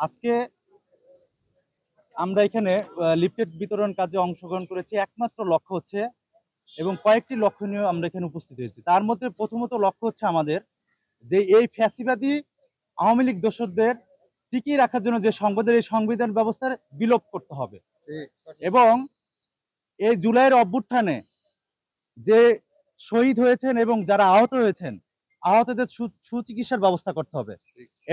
আজকে আমরা এখানে লিফলেট বিতরণ কাজে অংশগ্রহণ করেছি। একমাত্র লক্ষ্য হচ্ছে এবং কয়েকটি লক্ষ্য নিয়ে আমরা এখানে উপস্থিত হয়েছি। তার মধ্যে প্রথমত লক্ষ্য হচ্ছে আমাদের যে এই ফ্যাসিবাদী আওয়ামী লীগ দোসরদের টিকিয়ে রাখার জন্য যে এই সংবিধান ব্যবস্থার বিলোপ করতে হবে এবং এই জুলাইয়ের অভ্যুত্থানে যে শহীদ হয়েছেন এবং যারা আহত হয়েছেন, আহতদের সুচিকিৎসার ব্যবস্থা করতে হবে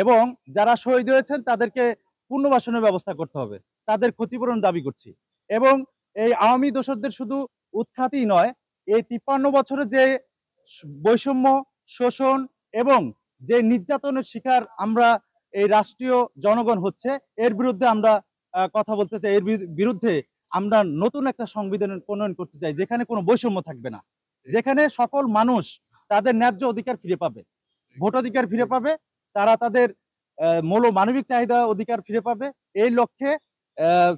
এবং যারা শহীদ হয়েছেন তাদেরকে পুনর্বাসনের ব্যবস্থা করতে হবে। তাদের ক্ষতিপূরণ দাবি করছি এবং এই আওয়ামী দোসরদের শুধু উৎখাতই নয়, এই 53 বছরে যে বৈষম্য, শোষণ এবং যে নির্যাতনের শিকার আমরা এই রাষ্ট্রীয় জনগণ হচ্ছে, এর বিরুদ্ধে আমরা কথা বলতে চাই। এর বিরুদ্ধে আমরা নতুন একটা সংবিধান প্রণয়ন করতে চাই, যেখানে কোনো বৈষম্য থাকবে না, যেখানে সকল মানুষ তাদের ন্যায্য অধিকার ফিরে পাবে, ভোটাধিকার ফিরে পাবে, তারা তাদের মানবিক চাহিদা অধিকার ফিরে পাবে। এই লক্ষ্যে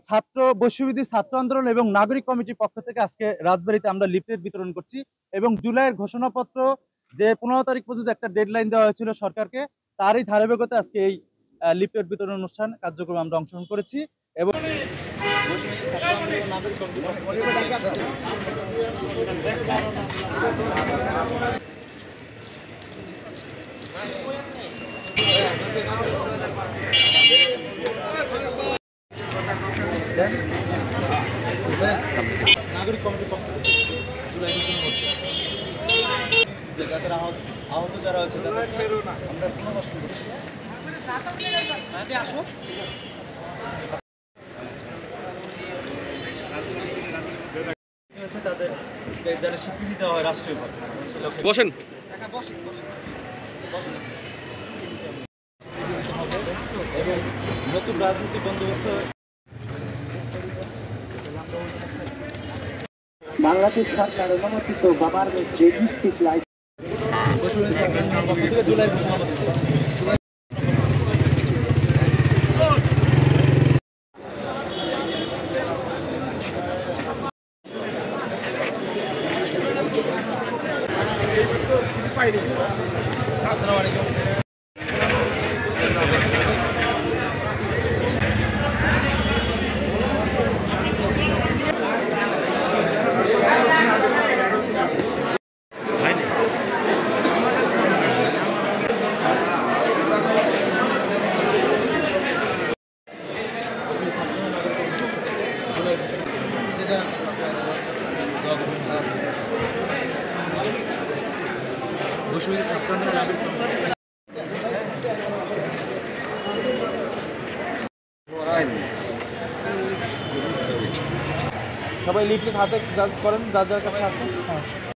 ছাত্র বৈশ্ববিধি ছাত্র আন্দোলন এবং নাগরিক কমিটির পক্ষ থেকে আজকে রাজবাড়ীতে আমরা লিফলেট বিতরণ করছি এবং জুলাইয়ের ঘোষণাপত্র যে 15 তারিখ পর্যন্ত একটা ডেডলাইন দেওয়া হয়েছিল সরকারকে, তারই ধারাবাহিকতা আজকে এই লিফলেট বিতরণ অনুষ্ঠান কার্যক্রমে আমরা অংশগ্রহণ করেছি এবং নাগরিক কমিটির পক্ষ থেকে জুলাই যাদের আহত যারা হয়েছে তাদের আমরা পুনর্বাসন করছি। আসো তাদের যারা স্বীকৃতি দেওয়া হয় রাষ্ট্রীয়ভাবে। বসেন এবং নতুন রাজনৈতিক বন্দোবস্ত বাংলাদেশ সরকার অনুমোদিত গভর্নমেন্ট রেজিস্ট্রিক লাইসেন্স জুলাই ঘোষণাপত্র আসসালামু আলাইকুম। সবাই লিফলেট হাতে করেন, যার যার কাছে আছে।